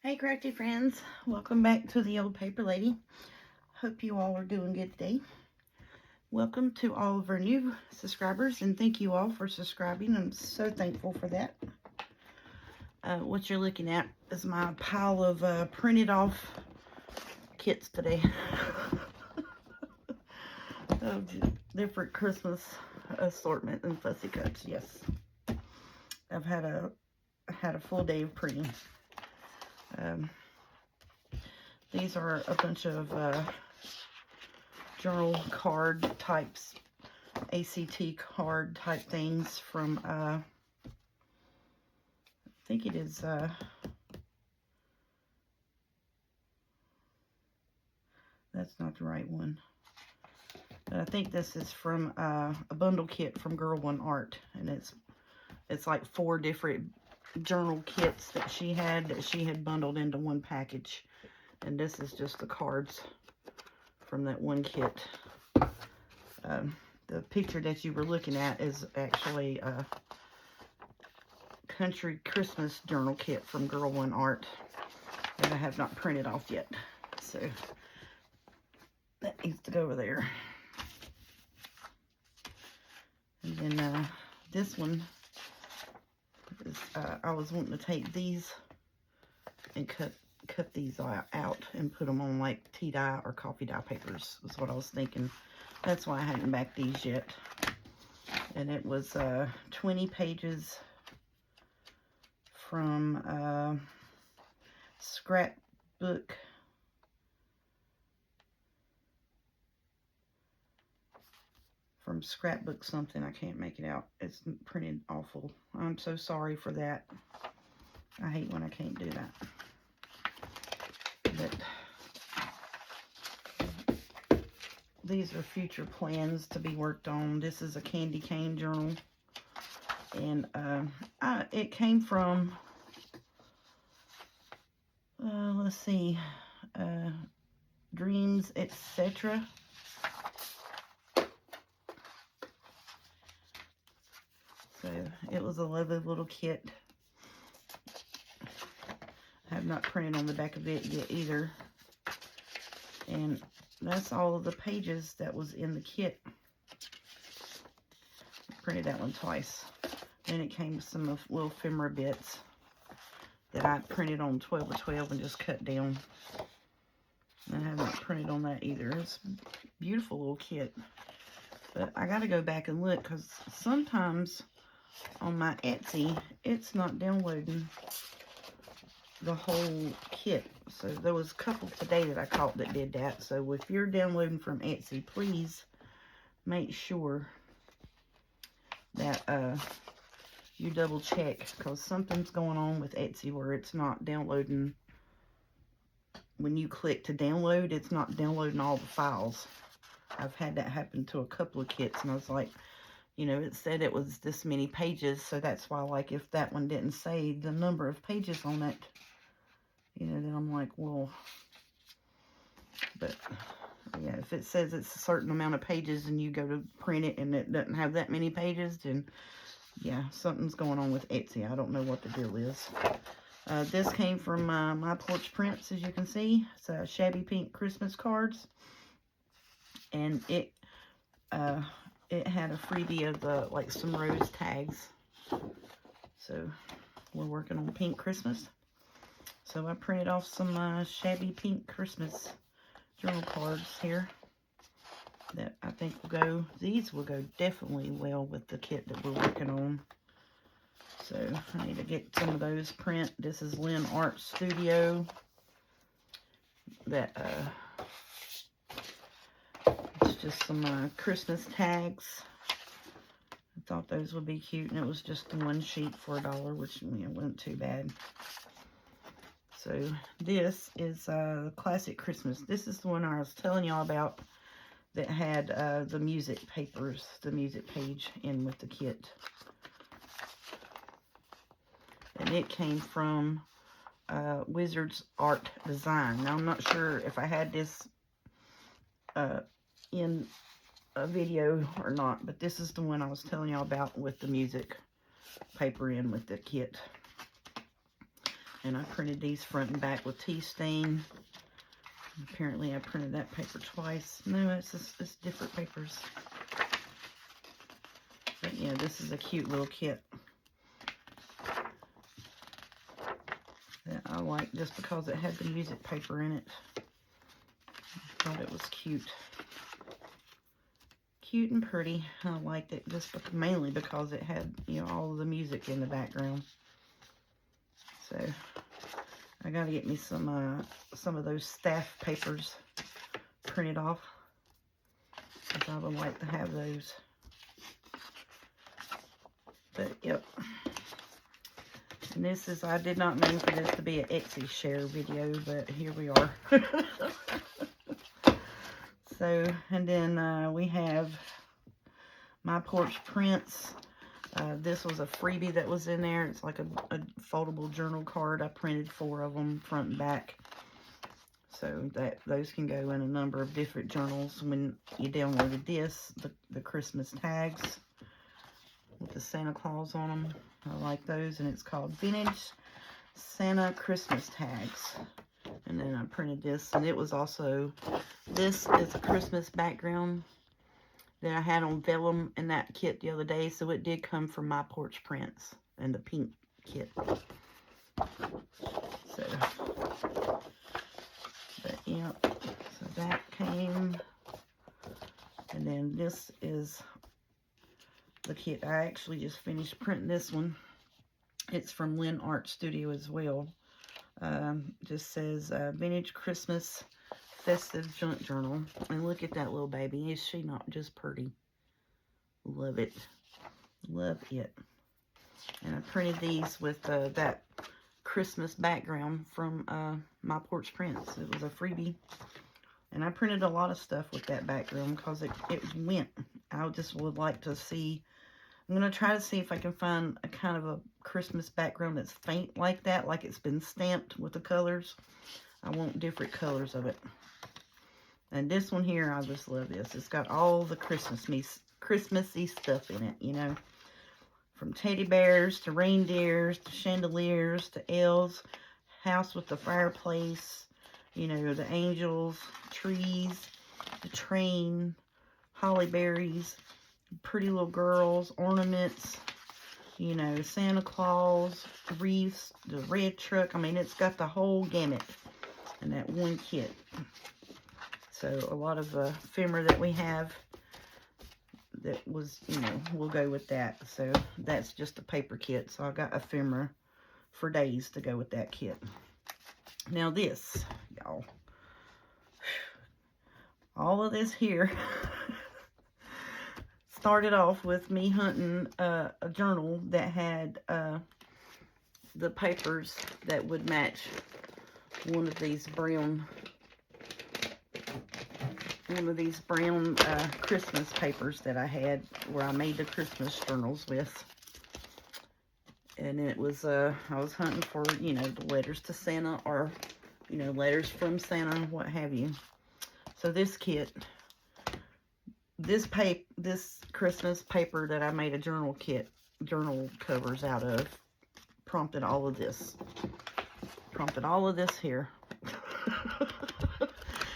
Hey crafty friends, welcome back to the Old Paper Lady. Hope you all are doing good today. Welcome to all of our new subscribers, and thank you all for subscribing. I'm so thankful for that. What you're looking at is my pile of printed off kits today. Of different Christmas assortment and fussy cuts. Yes, I've had a full day of printing. These are a bunch of journal card types, ACT card type things from, I think it is, that's not the right one. But I think this is from a bundle kit from Girl One Art, and it's like 4 different journal kits that she had bundled into one package. And this is just the cards from that one kit. The picture that you were looking at is actually a country Christmas journal kit from Girl One Art that I have not printed off yet. So that needs to go over there. And then this one is, I was wanting to take these and cut these out and put them on like tea dye or coffee dye papers, was what I was thinking. That's why I hadn't backed these yet. And it was 20 pages from Scrapbook. From Scrapbook something. I can't make it out. It's printed awful. I'm so sorry for that. I hate when I can't do that. But these are future plans to be worked on. This is a candy cane journal. And it came from, let's see, Dreams, etc. So it was a lovely little kit. I have not printed on the back of it yet either. And that's all of the pages that was in the kit. I printed that one twice. Then it came with some little ephemera bits that I printed on 12 of 12 and just cut down. And I haven't printed on that either. It's a beautiful little kit. But I got to go back and look, because sometimes on my Etsy, it's not downloading the whole kit. So there was a couple today that I caught that did that. So if you're downloading from Etsy, please make sure that you double check, because something's going on with Etsy where it's not downloading. When you click to download, it's not downloading all the files. I've had that happen to a couple of kits, and I was like, you know, it said it was this many pages, so that's why, like, if that one didn't say the number of pages on it, you know, then I'm like, well, but yeah, if it says it's a certain amount of pages and you go to print it and it doesn't have that many pages, then yeah, something's going on with Etsy. I don't know what the deal is. This came from My Porch Prints, as you can see. It's Shabby Pink Christmas cards, and it had a freebie of like some rose tags. So we're working on Pink Christmas. So I printed off some Shabby Pink Christmas journal cards here that I think will go, these will go definitely well with the kit that we're working on. So I need to get some of those print. This is Lynn Art Studio. That it's just some Christmas tags. I thought those would be cute, and it was just one sheet for $1, which, you know, wasn't too bad. So this is Classic Christmas. This is the one I was telling y'all about that had the music papers, the music page in with the kit. And it came from Wizards Art Design. Now, I'm not sure if I had this in a video or not, but this is the one I was telling y'all about with the music paper in with the kit. And I printed these front and back with tea stain. Apparently I printed that paper twice. No, it's different papers. But yeah, this is a cute little kit that I like just because it had the music paper in it. I thought it was cute. Cute and pretty. I liked it just mainly because it had, you know, all of the music in the background. So I gotta get me some of those staff papers printed off, because I would like to have those. But yep. And this is, I did not mean for this to be an Etsy share video, but here we are. So, and then we have My Porch Prints. This was a freebie that was in there. It's like a foldable journal card. I printed 4 of them, front and back. So that those can go in a number of different journals. When you downloaded this, the Christmas tags with the Santa Claus on them. I like those, and it's called Vintage Santa Christmas Tags. And then I printed this, and it was also, this is a Christmas background that I had on vellum in that kit the other day, so it did come from My Porch Prints and the pink kit. So, but yeah, so that came, and then this is the kit. I actually just finished printing this one. It's from Lynn Art Studio as well. Just says Vintage Christmas Festive Junk Journal. And look at that little baby. Is she not just pretty? Love it. Love it. And I printed these with that Christmas background from My Porch Prints. It was a freebie. And I printed a lot of stuff with that background because it went. I just would like to see. I'm going to try to see if I can find a kind of a Christmas background that's faint like that, like it's been stamped with the colors. I want different colors of it. And this one here, I just love this. It's got all the Christmassy stuff in it, you know. From teddy bears to reindeers to chandeliers to elves, house with the fireplace, you know, the angels, trees, the train, holly berries, pretty little girls, ornaments, you know, Santa Claus, wreaths, the red truck. I mean, it's got the whole gamut in that one kit. So a lot of ephemera that we have that was, you know, we'll go with that. So that's just a paper kit. So I got ephemera for days to go with that kit. Now this, y'all, all of this here started off with me hunting a journal that had the papers that would match one of these brown Christmas papers that I had, where I made the Christmas journals with. And it was I was hunting for, you know, the letters to Santa, or, you know, letters from Santa, what have you. So this kit, this Christmas paper that I made a journal covers out of, prompted all of this here.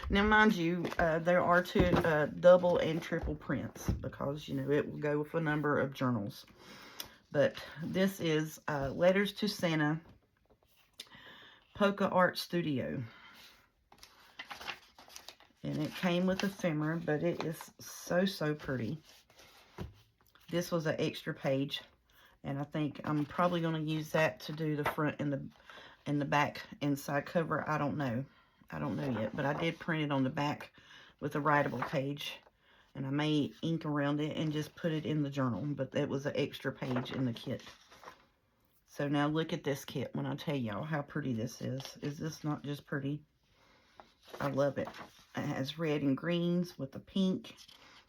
Now, mind you, there are 2 double and triple prints, because, you know, it will go with a number of journals. But this is Letters to Santa, Polka Art Studio. And it came with ephemera, but it is so pretty. This was an extra page, and I think I'm probably going to use that to do the front and the back inside cover. I don't know yet, but I did print it on the back with a writable page, and I may ink around it and just put it in the journal, but that was an extra page in the kit. So now look at this kit when I tell y'all how pretty this is. Is this not just pretty? I love it. It has red and greens with the pink,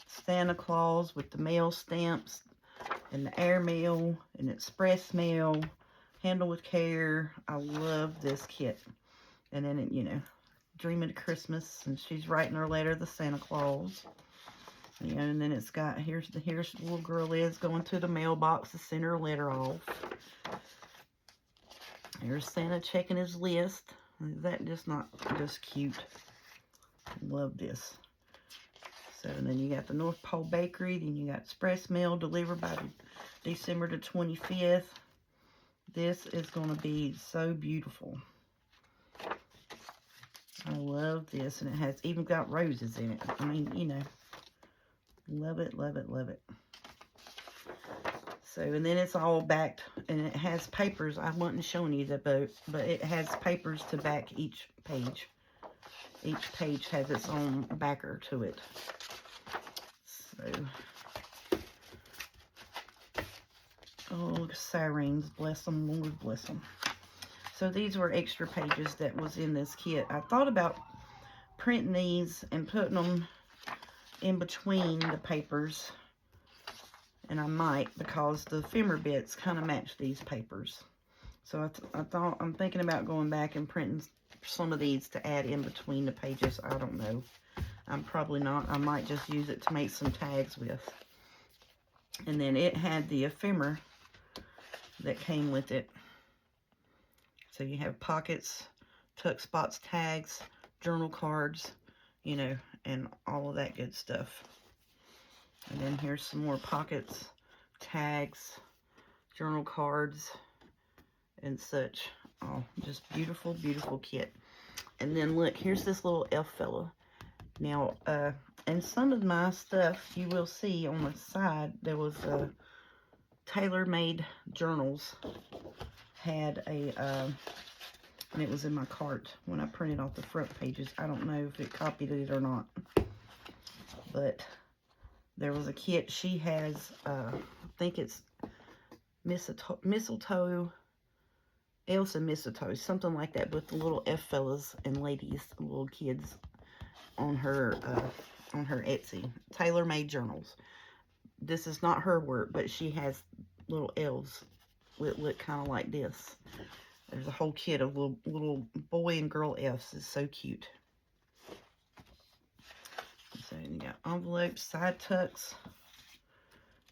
Santa Claus with the mail stamps, and the air mail, and express mail, handle with care. I love this kit. And then it, you know, dreaming of Christmas, and she's writing her letter to Santa Claus. You know, and then it's got, here's the little girl is going to the mailbox to send her letter off. There's Santa checking his list. Is that just not just cute? Love this. So, and then you got the North Pole Bakery. Then you got express mail delivered by December the 25th. This is going to be so beautiful. I love this. And it has even got roses in it. I mean, you know. Love it, love it, love it. So, and then it's all backed. And it has papers. I wasn't showing you the boat. But it has papers to back each page. Each page has its own backer to it. So, oh, sirens, bless them, Lord bless them. So these were extra pages that was in this kit. I thought about printing these and putting them in between the papers. And I might, because the ephemera bits kind of match these papers. So I'm thinking about going back and printing some of these to add in between the pages. I don't know. I'm probably not. I might just use it to make some tags with. And then it had the ephemera that came with it. So you have pockets, tuck spots, tags, journal cards, you know, and all of that good stuff. And then here's some more pockets, tags, journal cards, and such. Oh, just beautiful, beautiful kit. And then look, here's this little elf fella. Now, and some of my stuff, you will see on the side, there was a tailor-made journals. Had a, and it was in my cart when I printed off the front pages. I don't know if it copied it or not. But there was a kit. She has, I think it's mistletoe, Elsa mistletoe, something like that, with the little elf fellas and ladies, little kids on her Etsy. Tailor-made journals. This is not her work, but she has little elves that look kind of like this. There's a whole kit of little boy and girl elves. It's so cute. So you got envelopes, side tucks.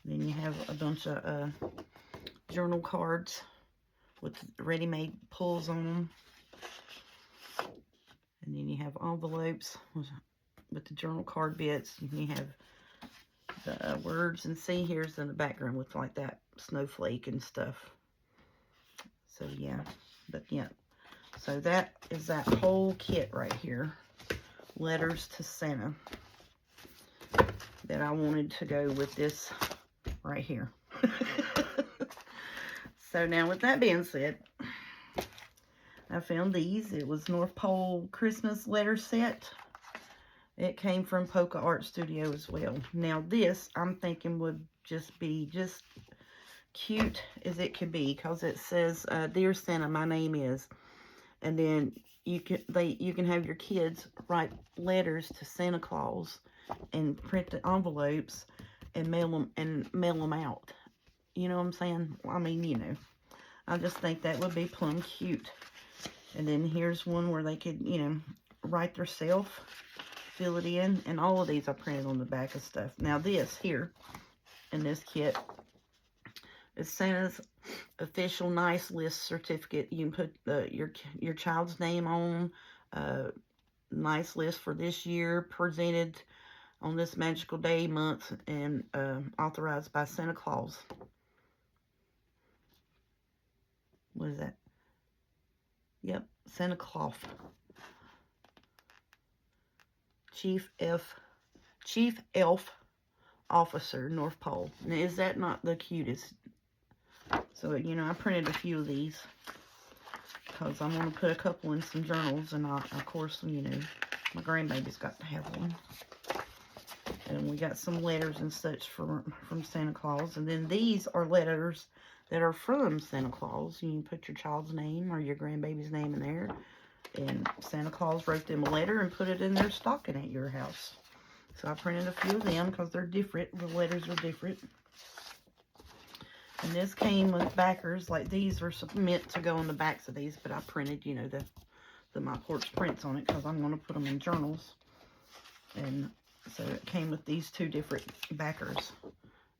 Then you have a bunch of journal cards with ready-made pulls on them. And then you have envelopes with the journal card bits. And you have the words. And see, here's in the background with like that snowflake and stuff. So, yeah. But, yeah. So, that is that whole kit right here. Letters to Santa. That I wanted to go with this right here. So, now with that being said, I found these. It was North Pole Christmas letter set. It came from Polka Art Studio as well. Now this, I'm thinking would just be just cute as it could be. Because it says, Dear Santa, my name is. And then you can have your kids write letters to Santa Claus. And print the envelopes. And mail them out. You know what I'm saying? I mean, you know. I just think that would be plumb cute. And then here's one where they could, you know, write themselves, fill it in. And all of these I printed on the back of stuff. Now this here, in this kit, is Santa's official nice list certificate. You can put your child's name on. Nice list for this year, presented on this magical day, month, and authorized by Santa Claus. What is that? Yep, Santa Claus. Chief Elf Officer, North Pole. Now, is that not the cutest? So, you know, I printed a few of these. Because I'm going to put a couple in some journals. And, of course, you know, my grandbaby's got to have one. And we got some letters and such from Santa Claus. And then these are letters that are from Santa Claus. You can put your child's name or your grandbaby's name in there. And Santa Claus wrote them a letter and put it in their stocking at your house. So I printed a few of them because they're different. The letters are different. And this came with backers. Like these are meant to go on the backs of these. But I printed, you know, the My Porch prints on it because I'm going to put them in journals. And so it came with these two different backers.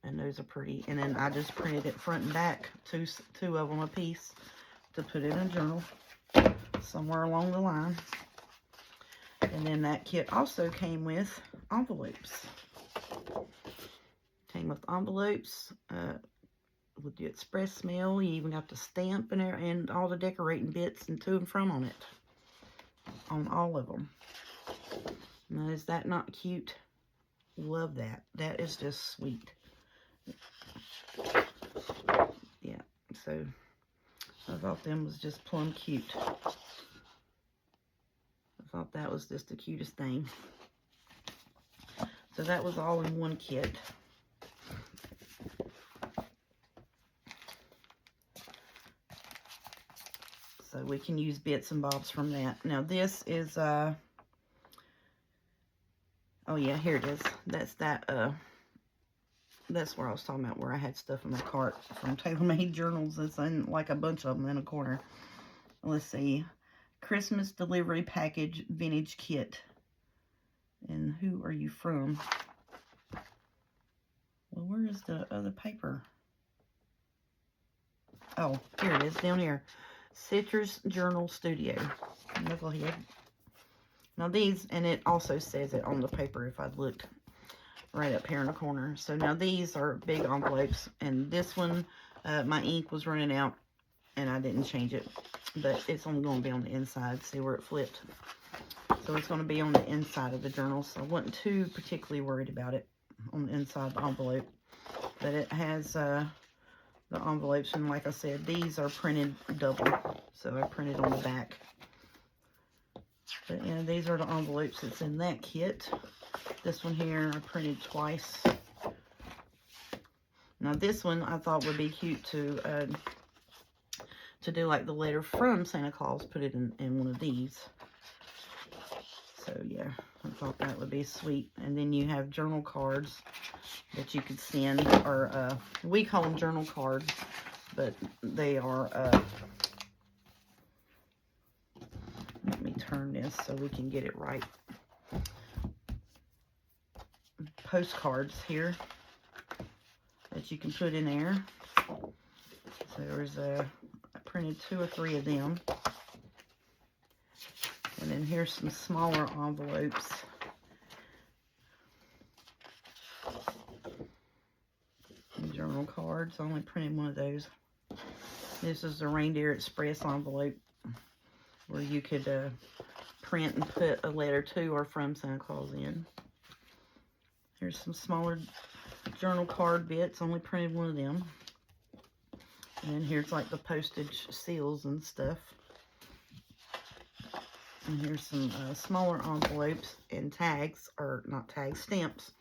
And those are pretty. And then I just printed it front and back, two of them a piece, to put in a journal somewhere along the line. And then that kit also came with envelopes. Came with envelopes with the express mail. You even got the stamp and all the decorating bits and to and from on it. On all of them. Now, is that not cute? Love that. That is just sweet. Yeah, so I thought them was just plumb cute. I thought that was just the cutest thing. So that was all in one kit. So we can use bits and bobs from that. Now this is, oh yeah, here it is. That's that, that's where I was talking about, where I had stuff in my cart from TaylorMade Journals. It's in like a bunch of them in a corner. Let's see. Christmas Delivery Package Vintage Kit. And who are you from? Well, where is the other paper? Oh, here it is, down here. Citrus Journal Studio. Knucklehead. Now these, and it also says it on the paper if I look right up here in the corner. So now these are big envelopes, and this one, my ink was running out, and I didn't change it. But it's only going to be on the inside. See where it flipped? So it's going to be on the inside of the journal. So I wasn't too particularly worried about it on the inside of the envelope. But it has the envelopes, and like I said, these are printed double. So I printed on the back. But yeah, these are the envelopes that's in that kit. This one here I printed twice. Now this one I thought would be cute to do like the letter from Santa Claus. Put it in one of these. So yeah, I thought that would be sweet. And then you have journal cards that you could send, or we call them journal cards, but they are, let me turn this so we can get it right. Postcards here that you can put in there. So there's I printed 2 or 3 of them. And then here's some smaller envelopes. And journal cards. I only printed one of those. This is the Reindeer Express envelope, where you could print and put a letter to or from Santa Claus in. Here's some smaller journal card bits. Only printed one of them. And then here's like the postage seals and stuff. And here's some smaller envelopes and tags, or not tags, stamps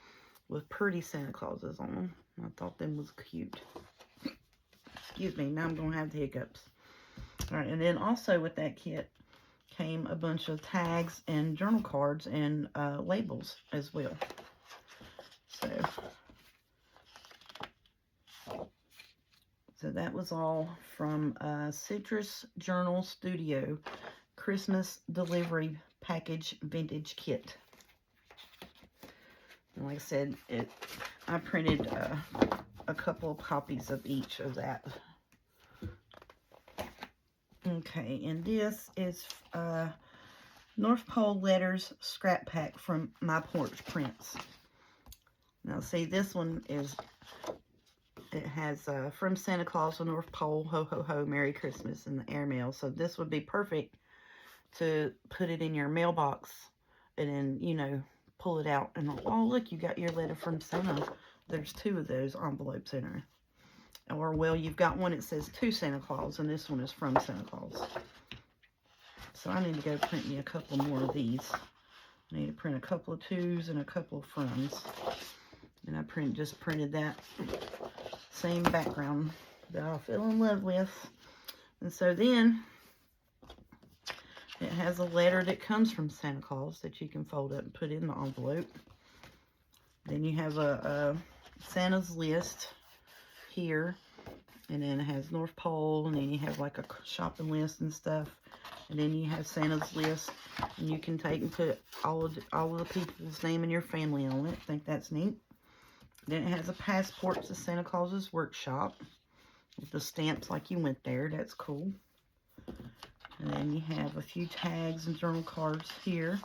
with pretty Santa Clauses on them. I thought them was cute. Excuse me, now I'm going to have the hiccups. Alright, and then also with that kit came a bunch of tags and journal cards and labels as well. So that was all from Citrus Journal Studio Christmas Delivery Package Vintage Kit. And like I said, I printed a couple of copies of each of that. Okay, and this is North Pole Letters Scrap Pack from My Porch Prints. Now see, this one is, it has from Santa Claus to North Pole, ho ho ho, Merry Christmas, in the airmail. So this would be perfect to put it in your mailbox and then, you know, pull it out and, oh look, you got your letter from Santa. There's 2 of those envelopes in there. Or, well, you've got one that says to Santa Claus, and this one is from Santa Claus. So I need to go print me a couple more of these. I need to print a couple of tos and a couple of froms. And I just printed that same background that I fell in love with. And so then it has a letter that comes from Santa Claus that you can fold up and put in the envelope. Then you have a Santa's list here, and then it has North Pole, and then you have like a shopping list and stuff, and then you have Santa's list, and you can take and put all of the people's name and your family on it. I think that's neat. Then it has a passport to Santa Claus's workshop with the stamps like you went there. That's cool. And then you have a few tags and journal cards here.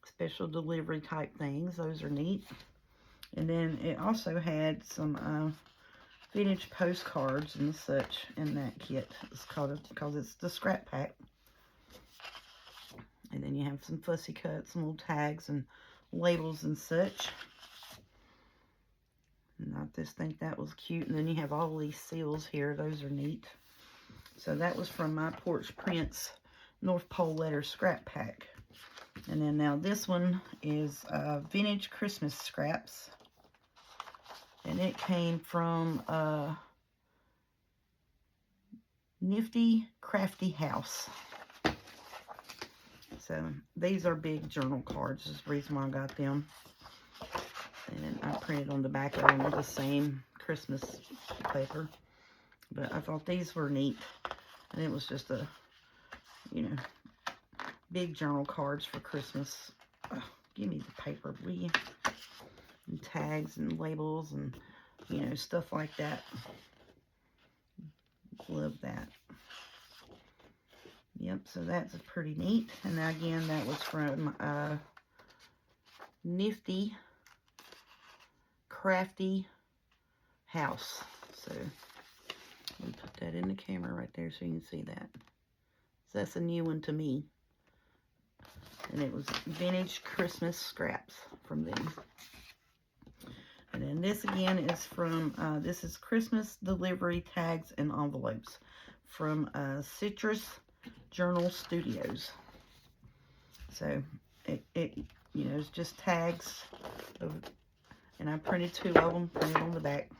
Special delivery type things. Those are neat. And then it also had some vintage postcards and such in that kit. It's called, because it's the scrap pack. And then you have some fussy cuts, some little tags and labels and such. And I just think that was cute. And then you have all these seals here. Those are neat. So that was from My Porch Prints North Pole Letter Scrap Pack. And then now this one is Vintage Christmas Scraps. And it came from Nifty Crafty House. So these are big journal cards. That's the reason why I got them. And I printed on the back of them the same Christmas paper. But I thought these were neat. And it was just a, you know, big journal cards for Christmas. Give me the paper, will you? And tags and labels and, you know, stuff like that. Love that. Yep, so that's pretty neat. And again, that was from Nifty Crafty House. So let me put that in the camera right there so you can see that. So that's a new one to me. And it was Vintage Christmas Scraps from them. And then this again is from, this is Christmas Delivery Tags and Envelopes from Citrus Journal Studios. So it you know, it's just tags of, and I printed 2 of them, printed on the back.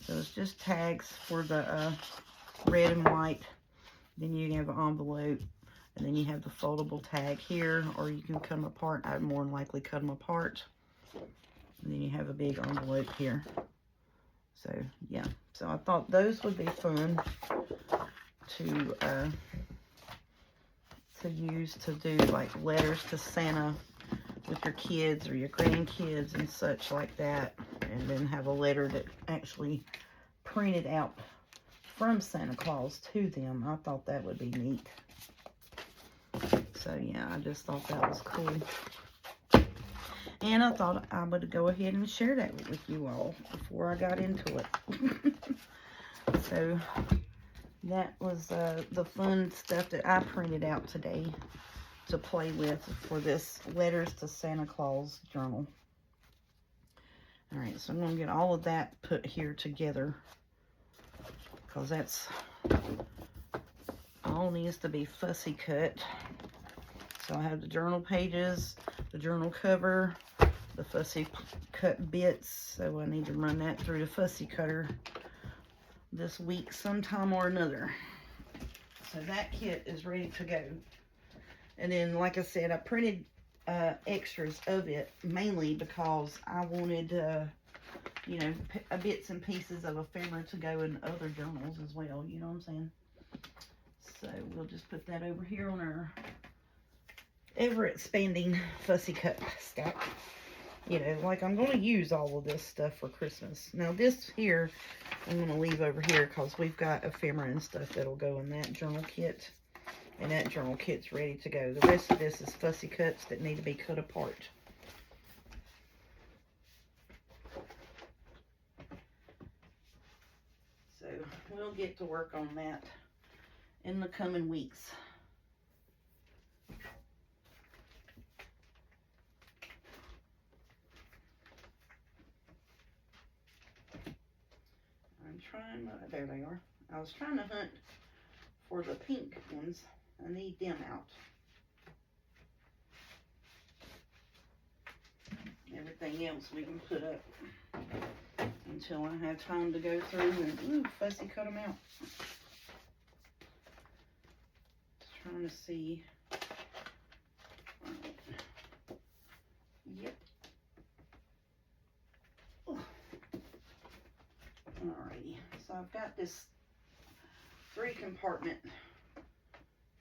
So it's just tags for the red and white. Then you have an envelope, and then you have the foldable tag here, or you can cut them apart. I'd more than likely cut them apart. And then you have a big envelope here. So yeah, so I thought those would be fun to use to do like letters to Santa with your kids or your grandkids and such like that, and then have a letter that actually printed out from Santa Claus to them. I thought that would be neat. So yeah, I just thought that was cool. And I thought I would go ahead and share that with you all before I got into it. So that was the fun stuff that I printed out today to play with for this Letters to Santa Claus journal. Alright, so I'm going to get all of that put here together, because that's all needs to be fussy cut. So I have the journal pages, the journal cover, the fussy cut bits. So I need to run that through the fussy cutter this week sometime or another. So that kit is ready to go. And then, like I said, I printed extras of it mainly because I wanted, you know, bits and pieces of ephemera to go in other journals as well. You know what I'm saying? So we'll just put that over here on our ever-expanding fussy cut stack. You know, like I'm going to use all of this stuff for Christmas. Now this here, I'm going to leave over here because we've got ephemera and stuff that'll go in that journal kit. And that journal kit's ready to go. The rest of this is fussy cuts that need to be cut apart. So we'll get to work on that in the coming weeks. I'm trying, there they are. I was trying to hunt for the pink ones. I need them out. Everything else we can put up until I have time to go through and fussy cut them out. Just trying to see. Yep. Alrighty. So I've got this 3-compartment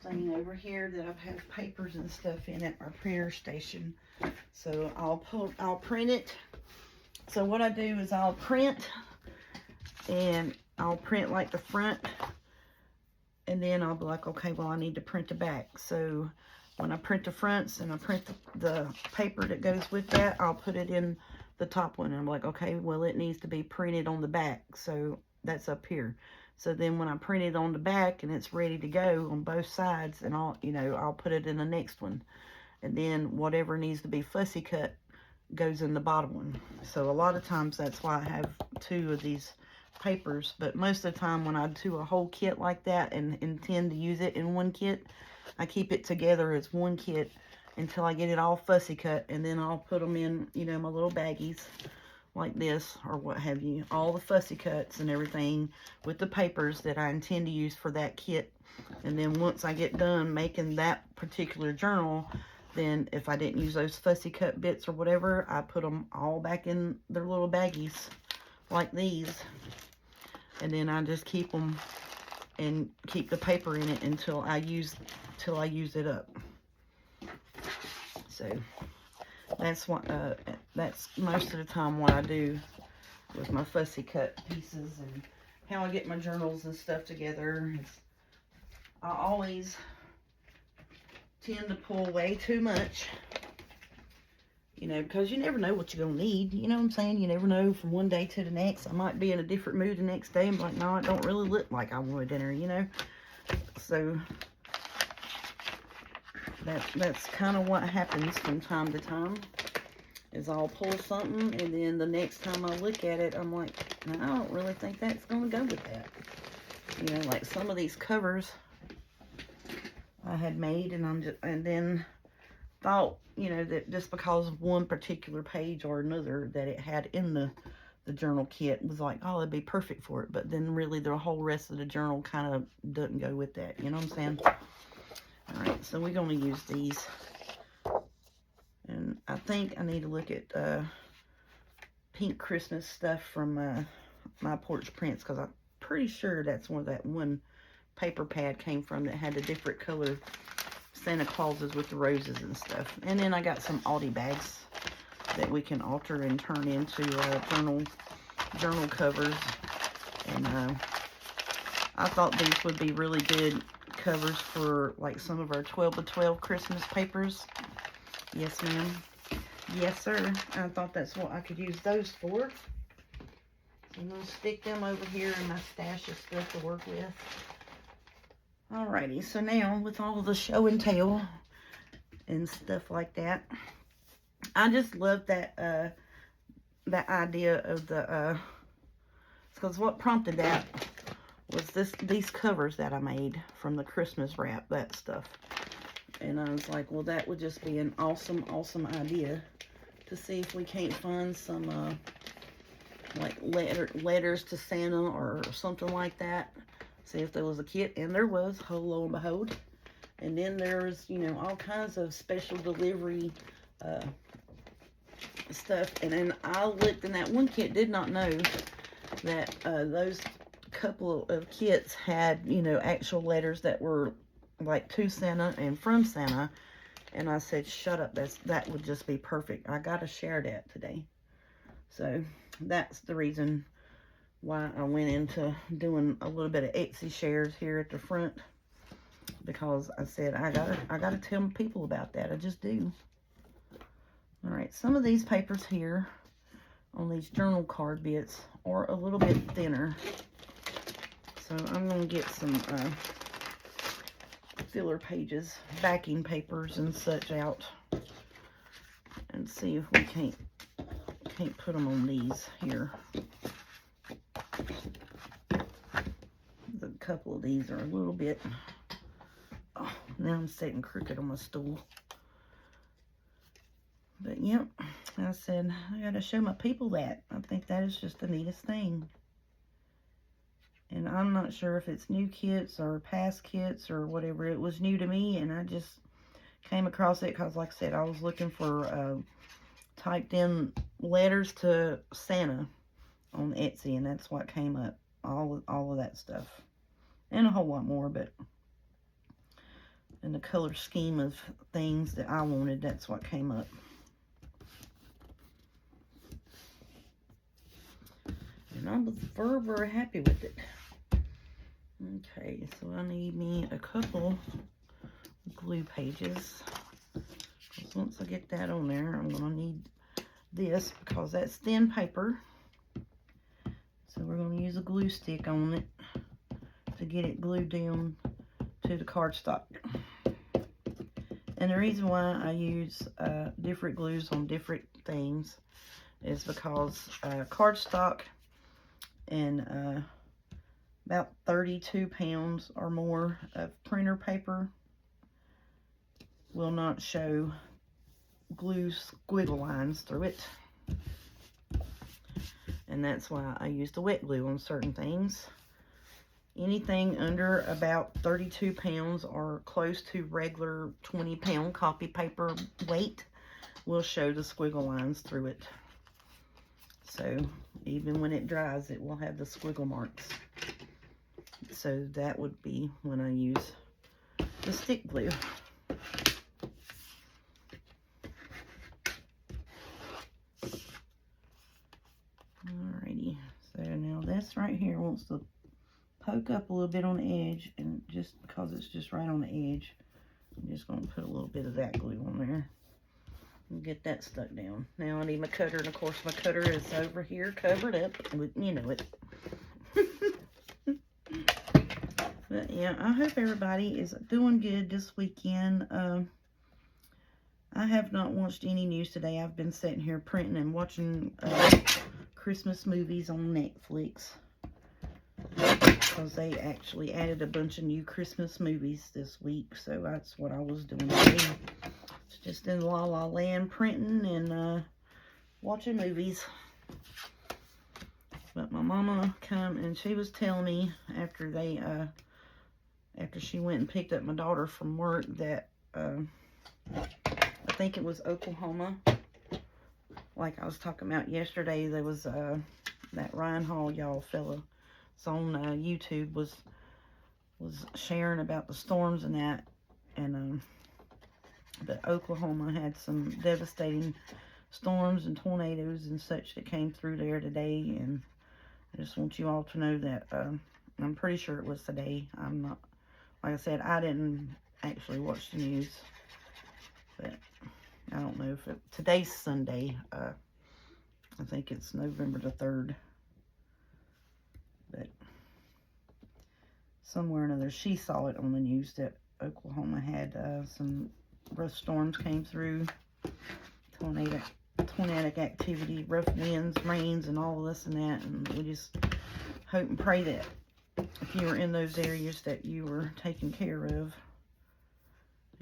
thing over here that I've had papers and stuff in at my printer station. So I'll print it. So what I do is I'll print, and I'll print like the front And then I'll be like, okay, well, I need to print the back. So when I print the fronts and I print the paper that goes with that, I'll put it in the top one. And I'm like, okay, well, it needs to be printed on the back. So that's up here. So then when I print it on the back and it's ready to go on both sides, and I'll put it in the next one. And then whatever needs to be fussy cut goes in the bottom one. So a lot of times that's why I have 2 of these papers, but most of the time when I do a whole kit like that and intend to use it in one kit, I keep it together as one kit until I get it all fussy cut, and then I'll put them in, my little baggies like this or what have you, all the fussy cuts and everything with the papers that I intend to use for that kit. And then once I get done making that particular journal, then if I didn't use those fussy cut bits or whatever, I put them all back in their little baggies like these. And then I just keep them and keep the paper in it until I use it up. So that's most of the time what I do with my fussy cut pieces, and how I get my journals and stuff together. I always tend to pull way too much, because you never know what you're going to need. You know what I'm saying? You never know from one day to the next. I might be in a different mood the next day and be like, no, I don't really look like I want dinner, So that's kind of what happens from time to time, is I'll pull something, and then the next time I look at it, I'm like, no, I don't really think that's going to go with that. Like some of these covers I had made, and then thought, that just because of one particular page or another that it had in the journal kit was like, oh, it'd be perfect for it. But then really the whole rest of the journal kind of doesn't go with that. You know what I'm saying? All right, so we're going to use these. And I think I need to look at pink Christmas stuff from My Porch Prints, because I'm pretty sure that's where that one paper pad came from that had the different color Santa Clauses with the roses and stuff. And then I got some Aldi bags that we can alter and turn into journal covers. And I thought these would be really good covers for like some of our 12 by 12 Christmas papers. Yes, ma'am. Yes, sir. I thought that's what I could use those for. So I'm going to stick them over here in my stash of stuff to work with. Alrighty, so now with all of the show and tell and stuff like that, I just love that that idea of the because what prompted that was these covers that I made from the Christmas wrap, that stuff. And I was like, well, that would just be an awesome idea to see if we can't find some like letters to Santa or something like that. See if there was a kit, and there was, lo and behold. And then there's, all kinds of special delivery stuff. And then I looked in that one kit, did not know that those couple of kits had, actual letters that were like to Santa and from Santa. And I said, shut up, that would just be perfect. I gotta share that today. So that's the reason why I went into doing a little bit of Etsy shares here at the front, because I said I gotta tell people about that. I just do. All right, some of these papers here on these journal card bits are a little bit thinner, so I'm gonna get some filler pages, backing papers and such out, and see if we can't put them on these here. A couple of these are a little bit, oh, now I'm sitting crooked on my stool. But yep, I said I gotta show my people that. I think that is just the neatest thing. And I'm not sure if it's new kits or past kits or whatever. It was new to me, and I just came across it because, like I said, I was looking for typed in letters to Santa on Etsy, and that's what came up. All of that stuff. And a whole lot more, but in the color scheme of things that I wanted, that's what came up. And I was very, very happy with it. Okay, so I need me a couple glue pages. Once I get that on there, I'm going to need this because that's thin paper. So we're going to use a glue stick on it to get it glued down to the cardstock. And the reason why I use different glues on different things is because cardstock and about 32 pounds or more of printer paper will not show glue squiggle lines through it. And that's why I use the wet glue on certain things. Anything under about 32 pounds or close to regular 20-pound copy paper weight will show the squiggle lines through it. So even when it dries, it will have the squiggle marks. So that would be when I use the stick glue. Alrighty, so now this right here wants to poke up a little bit on the edge, and just because it's just right on the edge, I'm just going to put a little bit of that glue on there and get that stuck down. Now I need my cutter, and of course my cutter is over here covered up with, you know it. But yeah, I hope everybody is doing good this weekend. I have not watched any news today. I've been sitting here printing and watching Christmas movies on Netflix, because they actually added a bunch of new Christmas movies this week. So that's what I was doing today. It's just in La La Land printing and watching movies. But my mama come and she was telling me after they after she went and picked up my daughter from work that I think it was Oklahoma, like I was talking about yesterday. There was that Ryan Hall, y'all fella, it's on YouTube, was sharing about the storms and that, and that Oklahoma had some devastating storms and tornadoes and such that came through there today. And I just want you all to know that I'm pretty sure it was today. I'm not, like I said, I didn't actually watch the news, but I don't know if today's Sunday. I think it's November the 3rd. But somewhere or another, she saw it on the news that Oklahoma had some rough storms came through, tornadic activity, rough winds, rains, and all of this and that. And we just hope and pray that if you were in those areas that you were taken care of,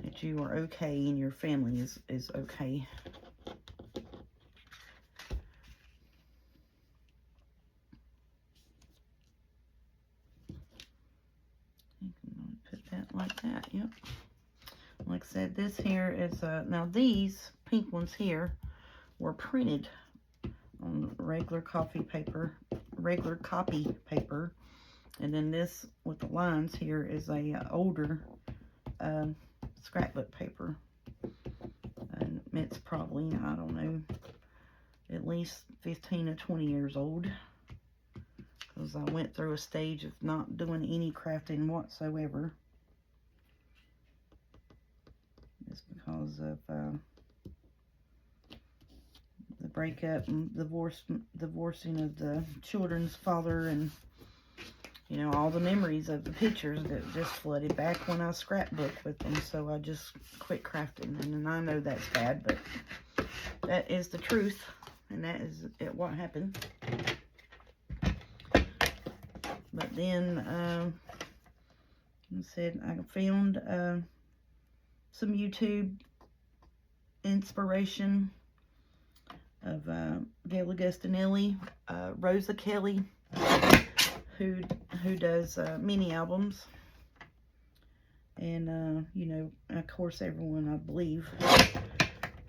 that you are okay and your family is okay. I'm going to put that like that, yep. Like I said, this here is, now these pink ones here were printed on regular copy paper. And then this with the lines here is a older scrapbook paper. And it's probably, I don't know, at least 15 to 20 years old. Because I went through a stage of not doing any crafting whatsoever. Just because of the breakup and divorcing of the children's father, and you know, all the memories of the pictures that just flooded back when I scrapbooked with them. So I just quit crafting, and I know that's bad, but that is the truth, and that is what happened. But then I said I found some YouTube inspiration of Gail Augustinelli, Rosa Kelly, who does mini albums. And you know, of course, everyone I believe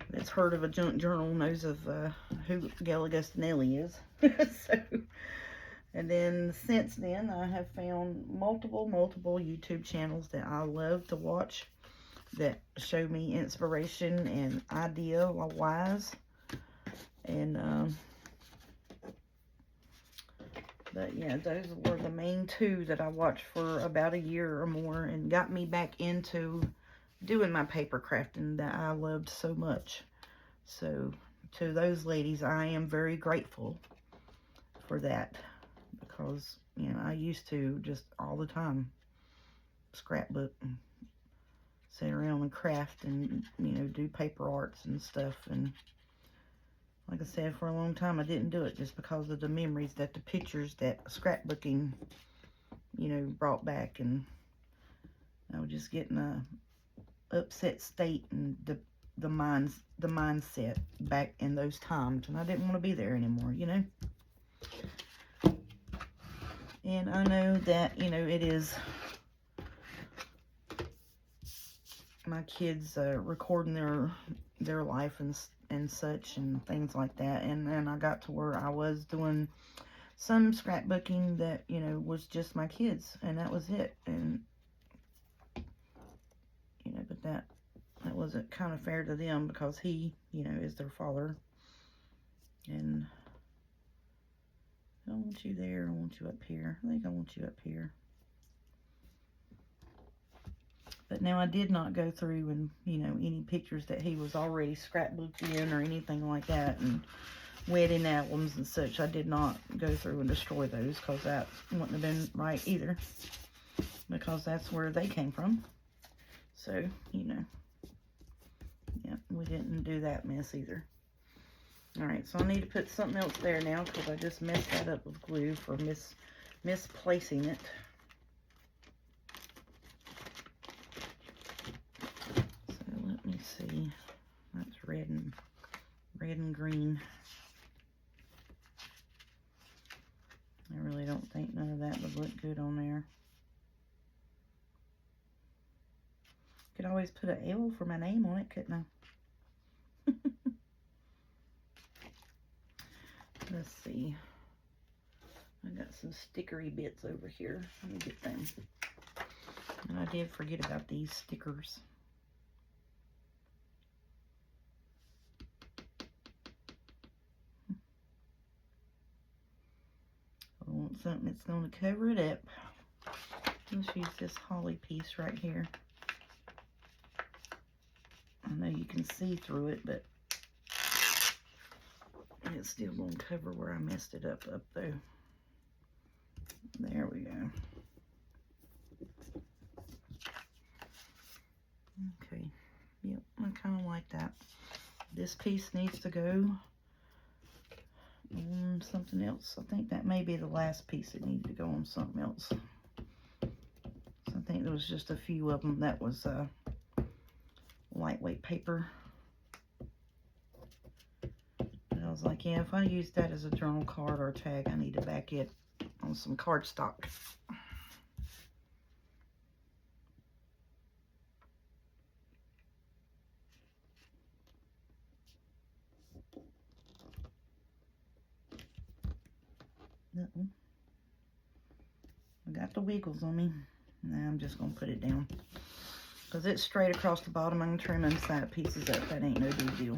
that's heard of a junk journal knows of who Gail Augustinelli is. So, and then since then, I have found multiple YouTube channels that I love to watch, that show me inspiration and idea wise. And But yeah, those were the main two that I watched for about a year or more and got me back into doing my paper crafting that I loved so much. So to those ladies, I am very grateful for that, because, you know, I used to just all the time scrapbook and sit around and craft and, you know, do paper arts and stuff. And like I said, for a long time I didn't do it just because of the memories that the pictures that scrapbooking, you know, brought back. And I was just getting a upset state and the mindset back in those times, and I didn't want to be there anymore, you know. And I know that, you know, it is my kids recording their life and such and things like that. And then I got to where I was doing some scrapbooking that, you know, was just my kids, and that was it. And, you know, but that wasn't kind of fair to them, because he, you know, is their father. And I don't want you there. I want you up here. I think I want you up here. But now I did not go through and, you know, any pictures that he was already scrapbooked in or anything like that, and wedding albums and such. I did not go through and destroy those, because that wouldn't have been right either, because that's where they came from. So, you know, yeah, we didn't do that mess either. Alright, so I need to put something else there now, because I just messed that up with glue for misplacing it. So let me see. That's red and green. I really don't think none of that would look good on there. Could always put an L for my name on it, couldn't I? Let's see. I got some stickery bits over here. Let me get them. And I did forget about these stickers. I want something that's going to cover it up. Let's use this holly piece right here. I know you can see through it, but it's still going to cover where I messed it up though. There we go. Okay. Yep, I kind of like that. This piece needs to go on something else. I think that may be the last piece that needed to go on something else. So I think there was just a few of them that was lightweight paper. But I was like, yeah, if I use that as a journal card or a tag, I need to back it on some cardstock. I got the wiggles on me. Now I'm just going to put it down, because it's straight across the bottom. I'm trimming the side pieces up. That ain't no big deal.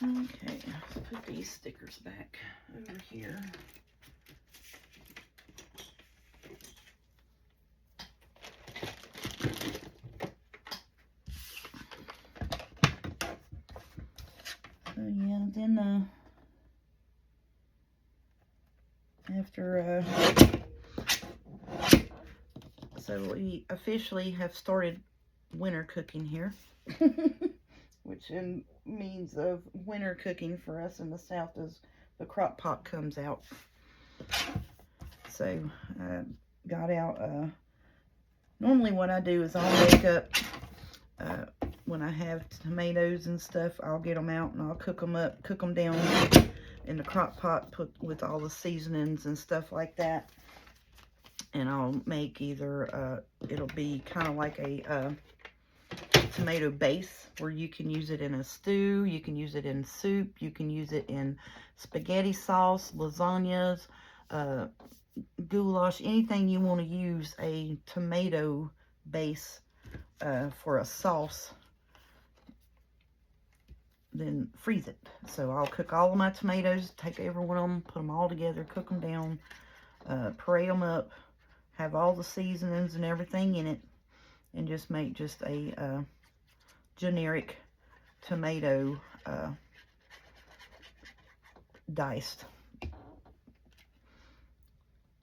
Okay, let's put these stickers back over here. So yeah, then after so we officially have started winter cooking here. Which means of winter cooking for us in the South is the crock pot comes out. So I got out, normally what I do is I'll make up, when I have tomatoes and stuff, I'll get them out and I'll cook them up, cook them down in the crock pot, put with all the seasonings and stuff like that. And I'll make either, it'll be kind of like a tomato base, where you can use it in a stew, you can use it in soup, you can use it in spaghetti sauce, lasagnas, goulash, anything you want to use a tomato base for a sauce, then freeze it. So I'll cook all of my tomatoes, take every one of them, put them all together, cook them down, parade them up, have all the seasonings and everything in it, and just make just a generic tomato diced.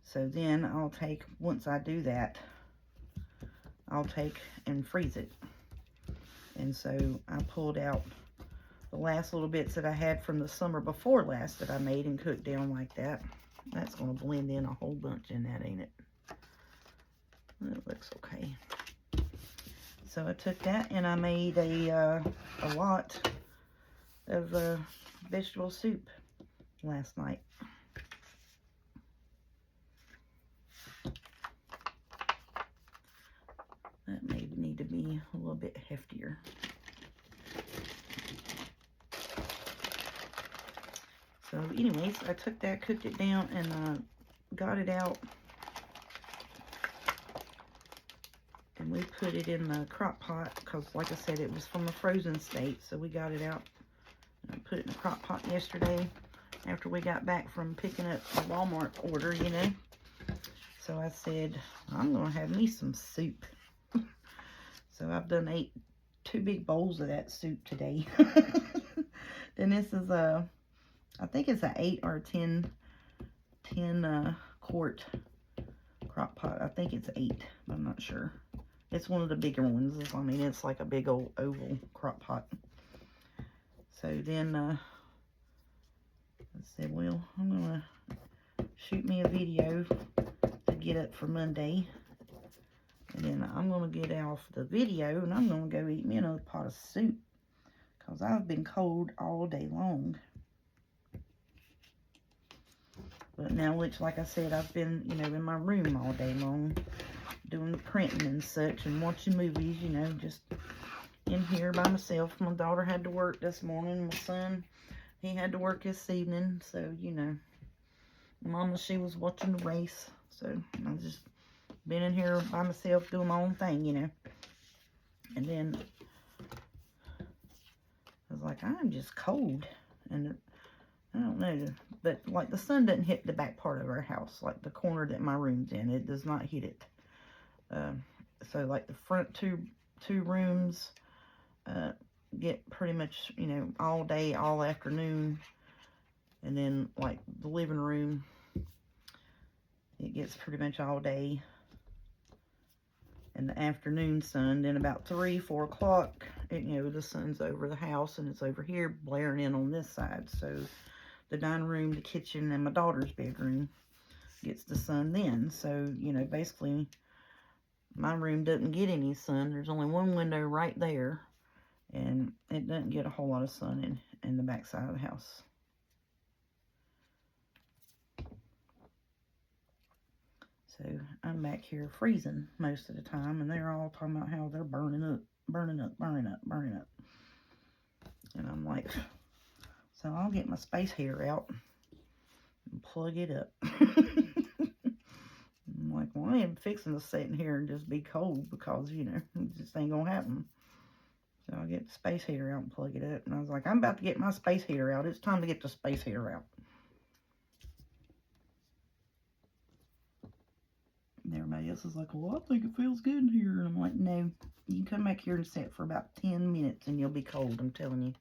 So then I'll take, once I do that, I'll take and freeze it. And so I pulled out the last little bits that I had from the summer before last that I made and cooked down like that. That's going to blend in a whole bunch in that, ain't it? It looks okay. So I took that and I made a lot of vegetable soup last night. That may need to be a little bit heftier. So anyways, I took that, cooked it down, and got it out. And we put it in the crock pot because, like I said, it was from a frozen state. So we got it out. I put it in the crock pot yesterday after we got back from picking up the Walmart order, you know. So I said, I'm going to have me some soup. So I've done 2 big bowls of that soup today. Then this is I think it's an 8 or 10 quart crock pot. I think it's 8, but I'm not sure. It's one of the bigger ones. I mean, it's like a big old oval crock pot. So then I said, well, I'm going to shoot me a video to get up for Monday. And then I'm going to get off the video and I'm going to go eat me another pot of soup. Because I've been cold all day long. But now, which, like I said, I've been, you know, in my room all day long. Doing printing and such and watching movies, you know, just in here by myself. My daughter had to work this morning. My son, he had to work this evening. So, you know, Mama, she was watching the race. So, I've just been in here by myself doing my own thing, you know. And then I was like, I'm just cold. And I don't know, but like the sun doesn't hit the back part of our house, like the corner that my room's in. It does not hit it. So like the front two rooms get pretty much, you know, all day, all afternoon. And then like the living room, it gets pretty much all day. And the afternoon sun, then about 3, 4 o'clock, you know, the sun's over the house and it's over here blaring in on this side. So the dining room, the kitchen, and my daughter's bedroom gets the sun then. So, you know, basically my room doesn't get any sun. There's only one window right there, and it doesn't get a whole lot of sun in the back side of the house. So I'm back here freezing most of the time, and they're all talking about how they're burning up. And I'm like, so I'll get my space heater out and plug it up. I'm like, well, I ain't fixing to sit in here and just be cold because, you know, it just ain't gonna happen. So I'll get the space heater out and plug it up. And I was like, I'm about to get my space heater out. It's time to get the space heater out. And everybody else is like, well, I think it feels good in here. And I'm like, no, you can come back here and sit for about 10 minutes and you'll be cold, I'm telling you.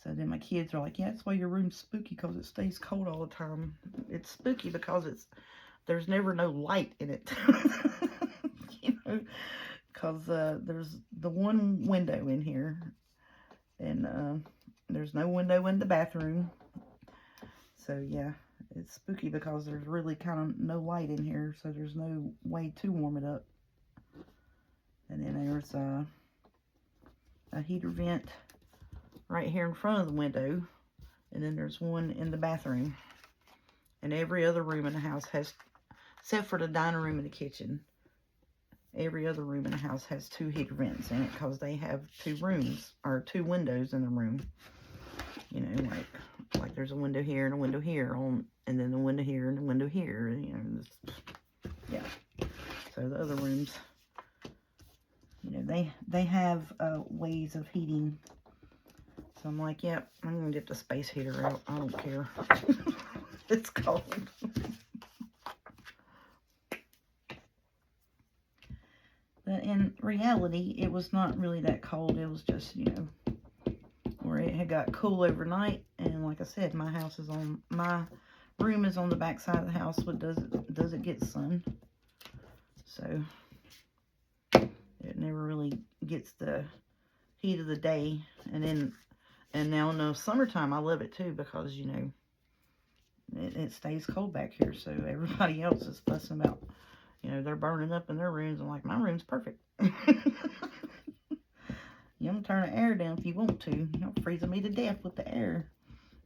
So then my kids are like, yeah, that's why your room's spooky, because it stays cold all the time. It's spooky because there's never no light in it. You know, because there's the one window in here, and there's no window in the bathroom. So yeah, it's spooky because there's really kind of no light in here, so there's no way to warm it up. And then there's a heater vent right here in front of the window, and then there's one in the bathroom. And every other room in the house has, except for the dining room and the kitchen, every other room in the house has 2 heater vents in it because they have 2 rooms, or 2 windows in the room. You know, like there's a window here and a window here, and then a window here and a window here. You know, yeah. So So the other rooms, you know, they have ways of heating. So I'm like, yep, I'm going to get the space heater out. I don't care. It's cold. But in reality, it was not really that cold. It was just, you know, where it had got cool overnight. And like I said, my room is on the back side of the house, but doesn't get sun. So it never really gets the heat of the day. And now in the summertime, I love it too, because, you know, it stays cold back here. So everybody else is fussing about, you know, they're burning up in their rooms. I'm like, my room's perfect. You don't turn the air down if you want to. You're freezing me to death with the air.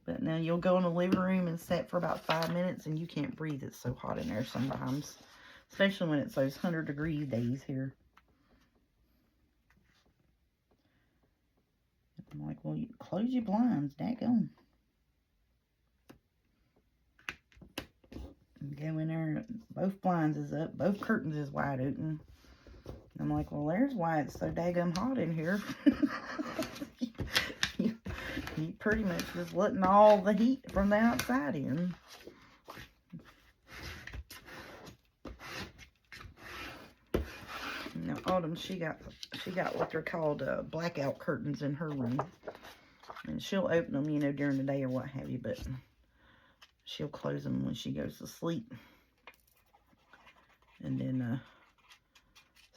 But now you'll go in the living room and sit for about 5 minutes and you can't breathe. It's so hot in there sometimes. Especially when it's those 100-degree days here. I'm like, well, you close your blinds. Daggone. Go in there. Both blinds is up. Both curtains is wide open. I'm like, well, there's why it's so daggum hot in here. you pretty much just letting all the heat from the outside in. Now, Autumn, she got what they're called blackout curtains in her room. And she'll open them, you know, during the day or what have you, but she'll close them when she goes to sleep. And then,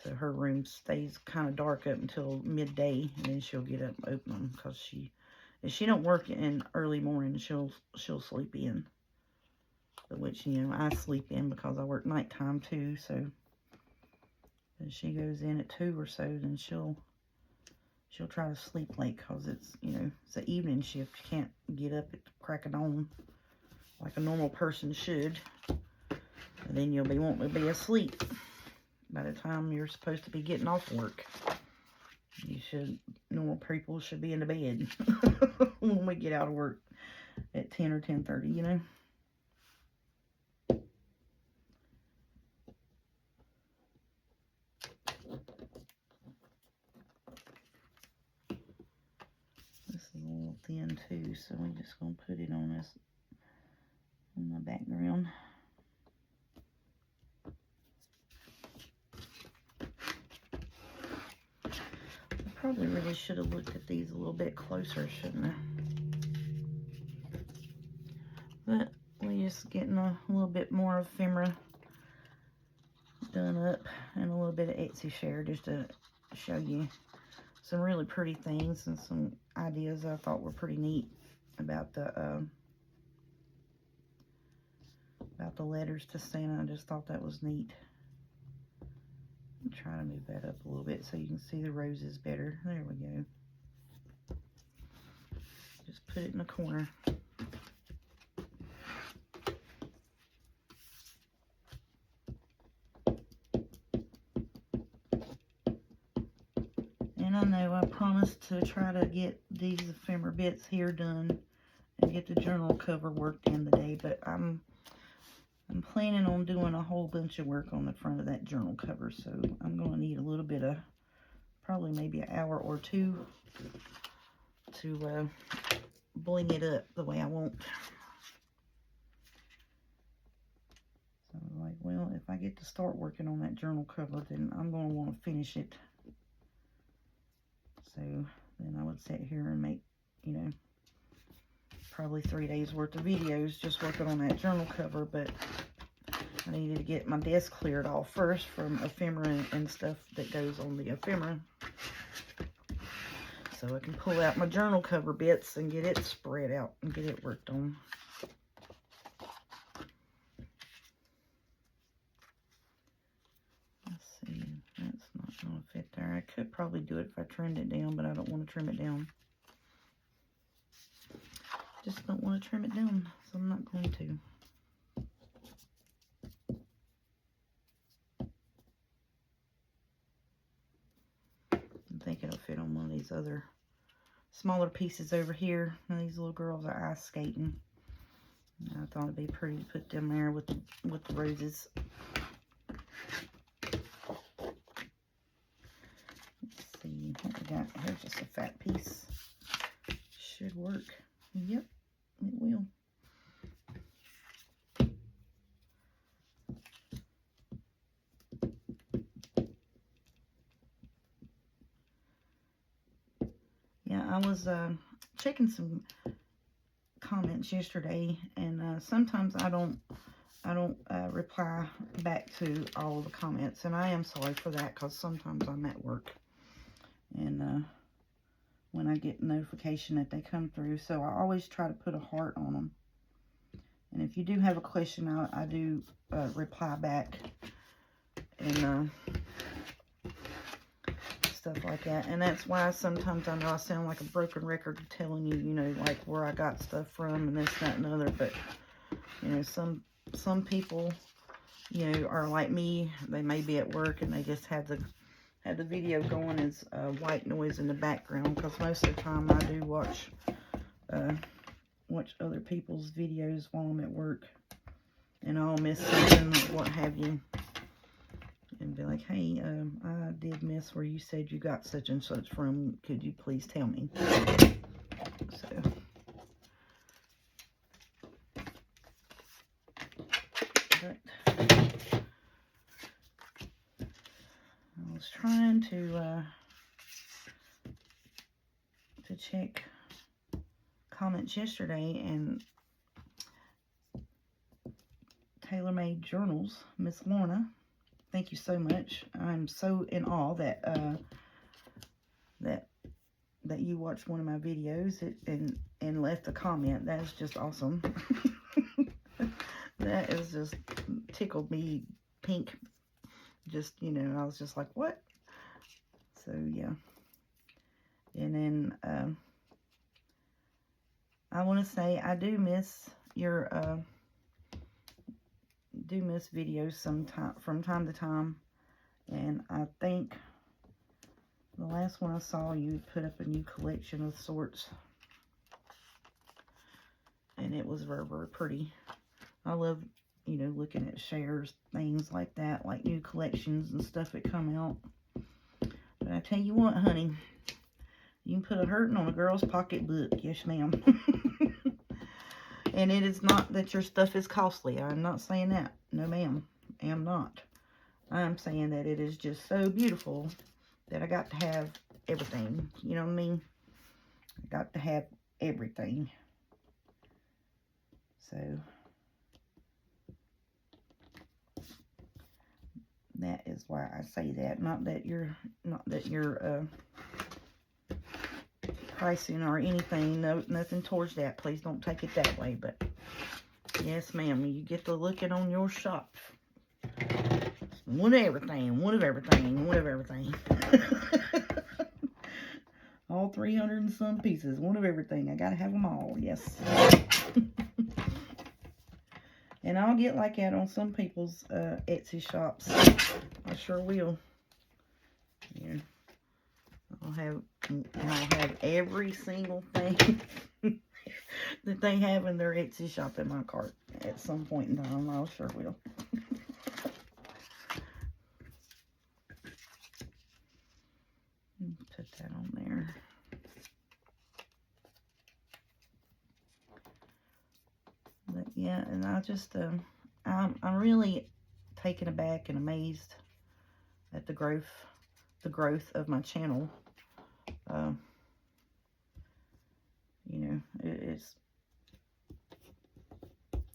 so her room stays kind of dark up until midday, and then she'll get up and open them, because if she don't work in early morning, she'll sleep in. Which, you know, I sleep in because I work nighttime too, so if she goes in at 2 or so, then she'll try to sleep late, because it's, you know, it's an evening shift. You can't get up at the crack of dawn like a normal person should. And then you'll be wanting to be asleep by the time you're supposed to be getting off work. Normal people should be in the bed when we get out of work at 10 or 10:30, you know. This is a little thin too, so we're just going to put it on the background. Probably really should have looked at these a little bit closer, shouldn't I? But we're just getting a little bit more ephemera done up, and a little bit of Etsy share, just to show you some really pretty things and some ideas I thought were pretty neat about the letters to Santa. I just thought that was neat. I'm trying to move that up a little bit so you can see the roses better. There we go. Just put it in the corner. And I know I promised to try to get these ephemera bits here done and get the journal cover worked in today, but I'm planning on doing a whole bunch of work on the front of that journal cover, so I'm going to need a little bit of, probably maybe an hour or two to bling it up the way I want. So I'm like, well, if I get to start working on that journal cover, then I'm going to want to finish it. So then I would sit here and make, you know, probably 3 days worth of videos just working on that journal cover, but I needed to get my desk cleared off first from ephemera and stuff that goes on the ephemera, so I can pull out my journal cover bits and get it spread out and get it worked on. Let's see, that's not going to fit there. I could probably do it if I trimmed it down, but I don't want to trim it down. Just don't want to trim it down, so I'm not going to. I think it'll fit on one of these other smaller pieces over here. Now these little girls are ice skating. And I thought it'd be pretty to put them there with the roses. fat piece. Should work. Yep, it will. Yeah, I was checking some comments yesterday, and sometimes I don't reply back to all the comments, and I am sorry for that, because sometimes I'm at work, and when I get notification that they come through, so I always try to put a heart on them. And if you do have a question, I do reply back, and stuff like that. And that's why sometimes I know I sound like a broken record telling you, you know, like where I got stuff from and this, that, and the other. But, you know, some people, you know, are like me. They may be at work and they just have the video going as white noise in the background, because most of the time I do watch other people's videos while I'm at work, and I'll miss something or what have you, and be like, hey, I did miss where you said you got such and such from. Could you please tell me? So, but I was trying to check comments yesterday, and Tailor Made Journals, Miss Lorna, thank you so much. I'm so in awe that that you watched one of my videos and left a comment. That is just awesome. That is just tickled me pink. Just, you know, I was just like, what? So yeah. And then I want to say I do miss your videos from time to time, and I think the last one I saw, you put up a new collection of sorts, and it was very, very pretty. I love, you know, looking at shares, things like that, like new collections and stuff that come out. But I tell you what, honey, you can put a hurting on a girl's pocketbook. Yes, ma'am. And it is not that your stuff is costly. I'm not saying that. No, ma'am. I am not. I'm saying that it is just so beautiful that I got to have everything. You know what I mean? I got to have everything. So that is why I say that. Not that you're pricing or anything. No, nothing towards that. Please don't take it that way. But yes, ma'am, you get to looking on your shop. One of everything. One of everything. One of everything. All 300 and some pieces. One of everything. I gotta have them all. Yes. And I'll get like that on some people's Etsy shops. I sure will. Yeah. I'll have every single thing that they have in their Etsy shop in my cart at some point in time. I sure will. Put that on there. But yeah, and I just I'm really taken aback and amazed at the growth of my channel. You know,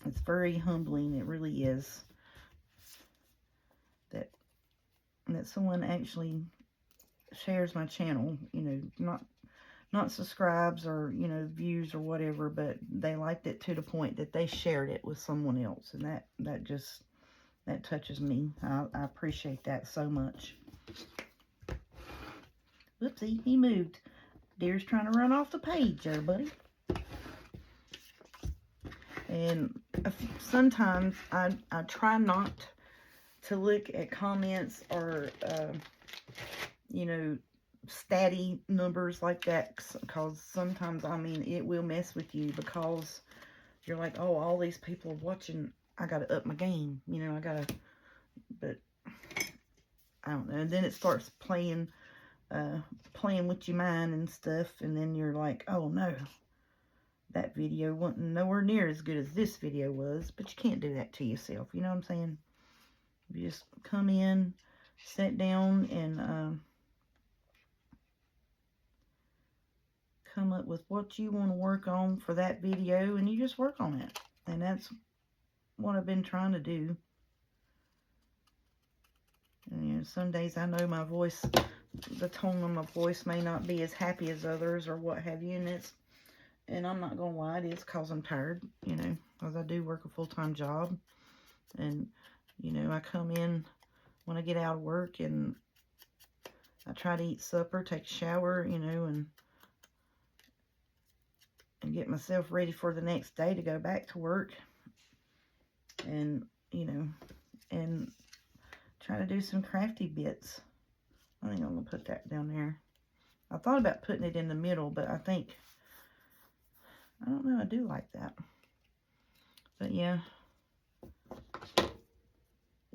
it's very humbling. It really is that someone actually shares my channel. You know, not subscribes or, you know, views or whatever, but they liked it to the point that they shared it with someone else, and that touches me. I appreciate that so much. Whoopsie, he moved. Deer's trying to run off the page there, buddy. And sometimes I try not to look at comments or, you know, statty numbers like that, because sometimes, I mean, it will mess with you, because you're like, oh, all these people are watching. I got to up my game. You know, but I don't know. And then it starts playing playing with your mind and stuff, and then you're like, oh no, that video wasn't nowhere near as good as this video was. But you can't do that to yourself, you know what I'm saying? You just come in, sit down, and come up with what you want to work on for that video, and you just work on it. And that's what I've been trying to do. And, you know, some days I know my voice, the tone of my voice may not be as happy as others or what have you, and I'm not gonna lie, it is because I'm tired, you know, because I do work a full-time job, and, you know, I come in when I get out of work, and I try to eat supper, take a shower, you know, and get myself ready for the next day to go back to work, and, you know, and try to do some crafty bits. I think I'm going to put that down there. I thought about putting it in the middle, but I think, I don't know, I do like that. But yeah.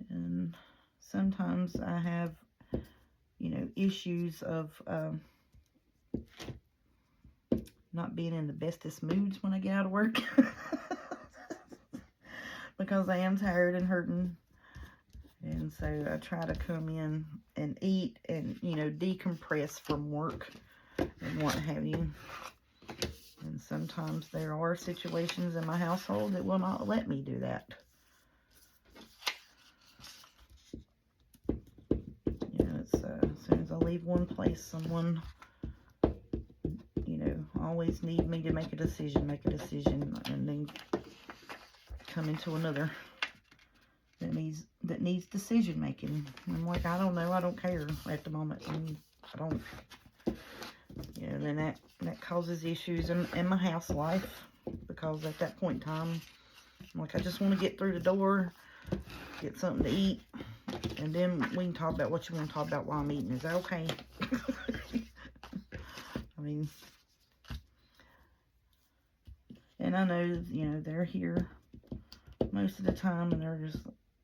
And sometimes I have, you know, issues of not being in the bestest moods when I get out of work. Because I am tired and hurting. And so I try to come in and eat and, you know, decompress from work and what have you. And sometimes there are situations in my household that will not let me do that. You know, it's as soon as I leave one place, someone, you know, always need me to make a decision, and then come into another that needs decision making. And I'm like, I don't know, I don't care at the moment. And I don't, you know, then that causes issues in my house life, because at that point in time, I'm like, I just want to get through the door, get something to eat, and then we can talk about what you want to talk about while I'm eating. Is that okay? I mean, and I know, you know, they're here most of the time, and they're just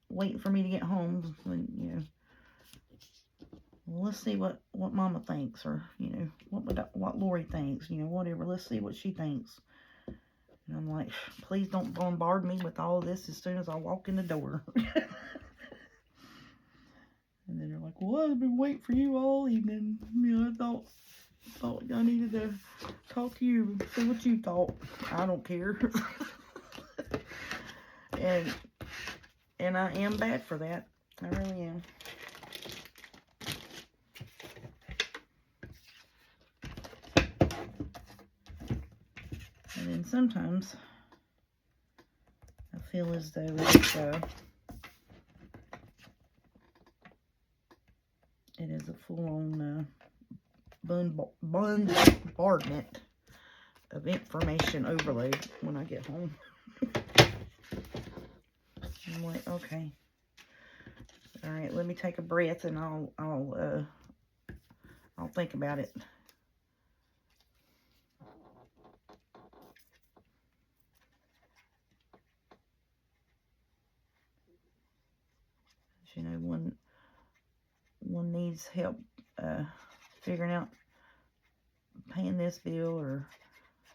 waiting for me to get home. And, you know, well, let's see what Mama thinks, or, you know, what Lori thinks, you know, whatever. Let's see what she thinks. And I'm like, please don't bombard me with all of this as soon as I walk in the door. And then they're like, well, I've been waiting for you all evening. You know, I thought I needed to talk to you, see what you thought. I don't care. And I am bad for that. I really am. And then sometimes I feel as though it is a full-on bombardment of information overload when I get home. I'm like, okay, all right, let me take a breath, and I'll think about it. You know, one needs help figuring out paying this bill,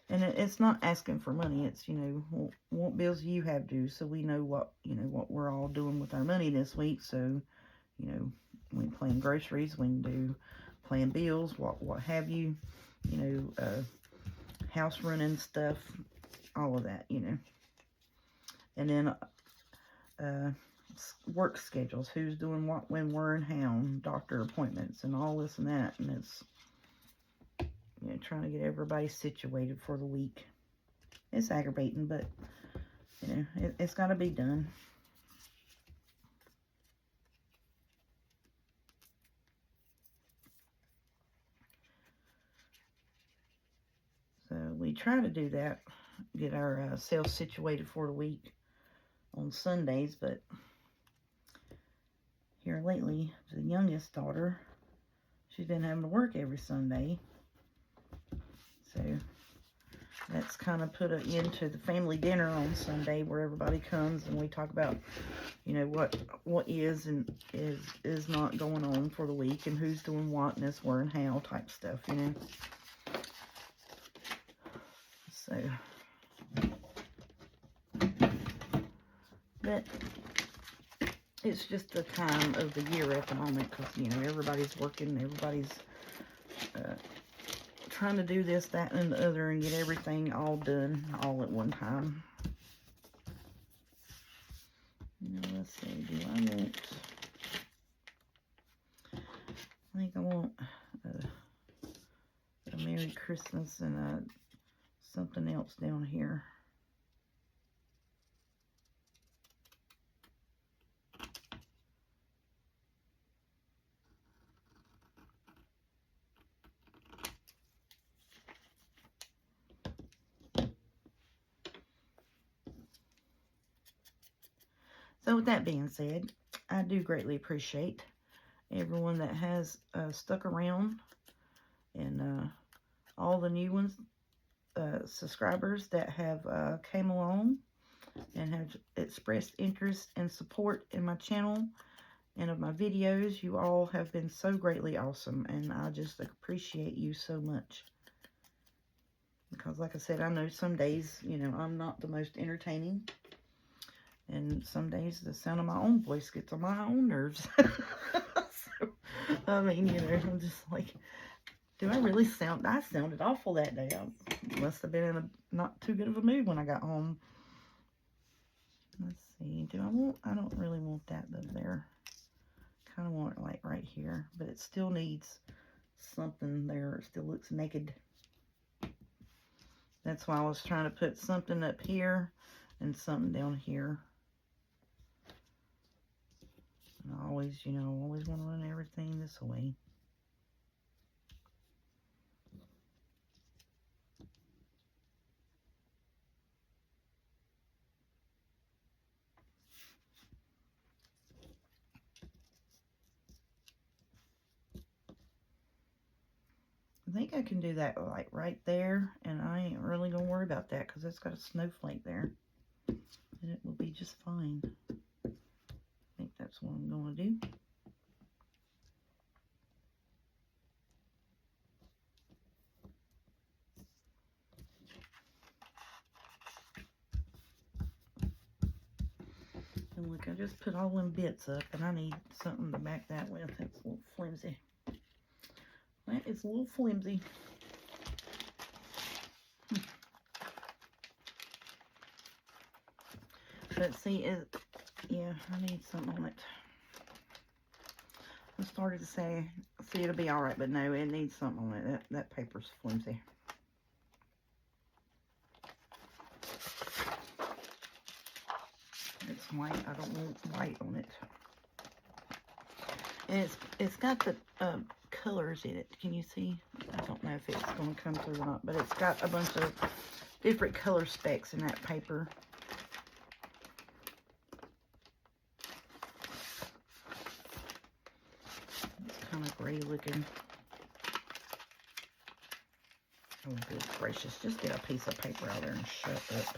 and it's not asking for money. It's, you know, what bills do you have due, so we know what, you know, what we're all doing with our money this week. So, you know, we can plan groceries, we can plan bills, what have you, you know, house running stuff, all of that, you know. And then work schedules, who's doing what, when, where, and how, doctor appointments, and all this and that. And it's, you know, trying to get everybody situated for the week. It's aggravating, but, you know, it's got to be done. So we try to do that, get our selves situated for the week on Sundays, but here lately, the youngest daughter, she's been having to work every Sunday. So That's kind of put an end to the family dinner on Sunday, where everybody comes and we talk about, you know, what is and is not going on for the week, and who's doing what and this, where, and how type stuff, you know. So, but it's just the time of the year at the moment, because, you know, everybody's working, everybody's trying to do this, that, and the other, and get everything all done all at one time. Now, let's see, do I want, I think I want a Merry Christmas and something else down here. So with that being said, I do greatly appreciate everyone that has stuck around, and all the new ones, subscribers that have came along and have expressed interest and support in my channel and of my videos. You all have been so greatly awesome, and I just appreciate you so much. Because like I said, I know some days, you know, I'm not the most entertaining. And some days the sound of my own voice gets on my own nerves. So, I mean, you know, I'm just like, do I really sound, I sounded awful that day. I must have been in a not too good of a mood when I got home. Let's see, I don't really want that up there. Kind of want it like right here, but it still needs something there. It still looks naked. That's why I was trying to put something up here and something down here. And I always, you know, always want to run everything this way. I think I can do that like right there, and I ain't really gonna worry about that because it's got a snowflake there, and it will be just fine. I think that's what I'm gonna do. And look, I just put all them bits up, and I need something to back that with. It's a little flimsy. That is a little flimsy. But see, yeah, I need something on it. I started to say, see, it'll be all right, but no, it needs something on it. That paper's flimsy. It's white. I don't want white on it. And it's got the colors in it. Can you see? I don't know if it's going to come through or not, but it's got a bunch of different color specs in that paper. It's kind of gray looking. Oh, good gracious. Just get a piece of paper out there and shut up.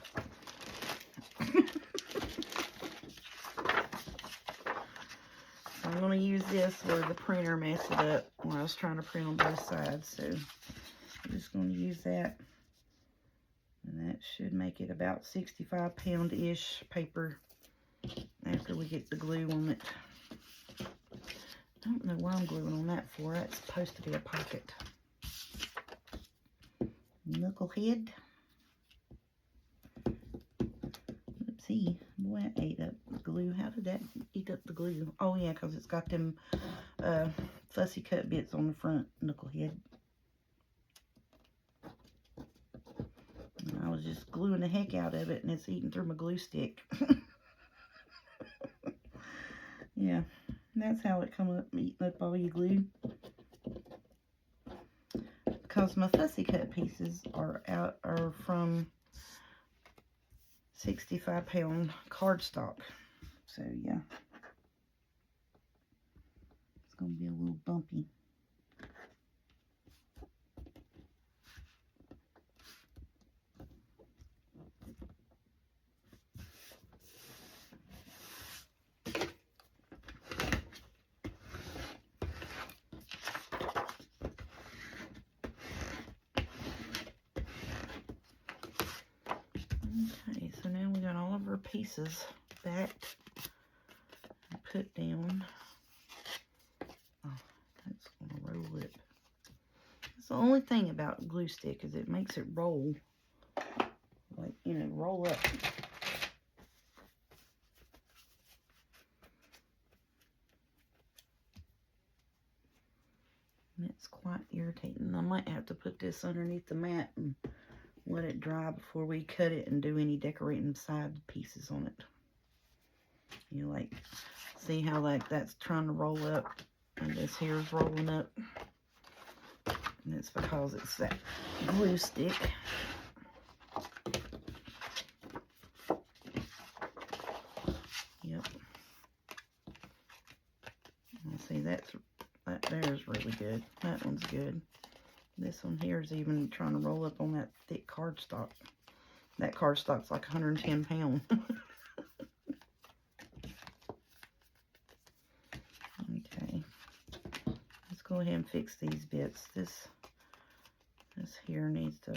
I'm going to use this where the printer messed it up when I was trying to print on both sides. So I'm just going to use that. And that should make it about 65 pound-ish paper after we get the glue on it. I don't know why I'm gluing on that for. That's supposed to be a pocket. Knucklehead. Oopsie. Boy, I ate up the glue. How did that eat up the glue? Oh, yeah, because it's got them fussy cut bits on the front. Knucklehead. And I was just gluing the heck out of it, and it's eating through my glue stick. Yeah, that's how it come up, eating up all your glue. Because my fussy cut pieces are from 65 pound cardstock. So yeah, it's gonna be a little bumpy. pieces back and put down. Oh, that's going to roll it. That's the only thing about glue stick is it makes it roll. Like, you know, roll up. And it's quite irritating. I might have to put this underneath the mat and let it dry before we cut it and do any decorating side pieces on it. You know, like, see how like that's trying to roll up and this here is rolling up. And it's because it's that glue stick. Yep. See, that there is really good. That one's good. This one here is even trying to roll up on that thick cardstock. That cardstock's like 110 pounds. Okay. Let's go ahead and fix these bits. This here needs to...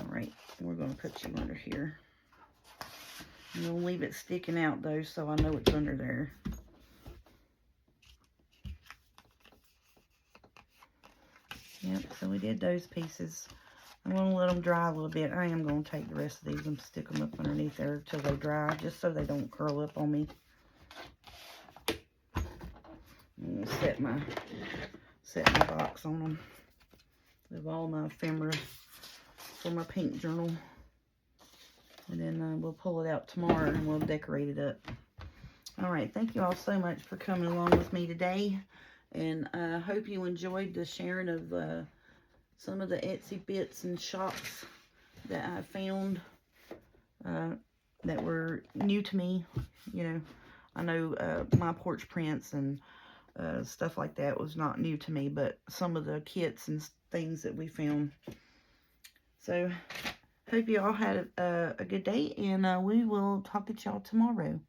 Alright, we're going to put you under here. I'm going to leave it sticking out though, so I know it's under there. Yep, so we did those pieces. I'm going to let them dry a little bit. I am going to take the rest of these and stick them up underneath there till they dry, just so they don't curl up on me. I'm going to set my box on them with all my ephemera for my pink journal. And then we'll pull it out tomorrow and we'll decorate it up. Alright, thank you all so much for coming along with me today. And I hope you enjoyed the sharing of some of the Etsy bits and shops that I found that were new to me. You know, I know my porch prints and stuff like that was not new to me, but some of the kits and things that we found. So, hope you all had a good day, and we will talk to y'all tomorrow.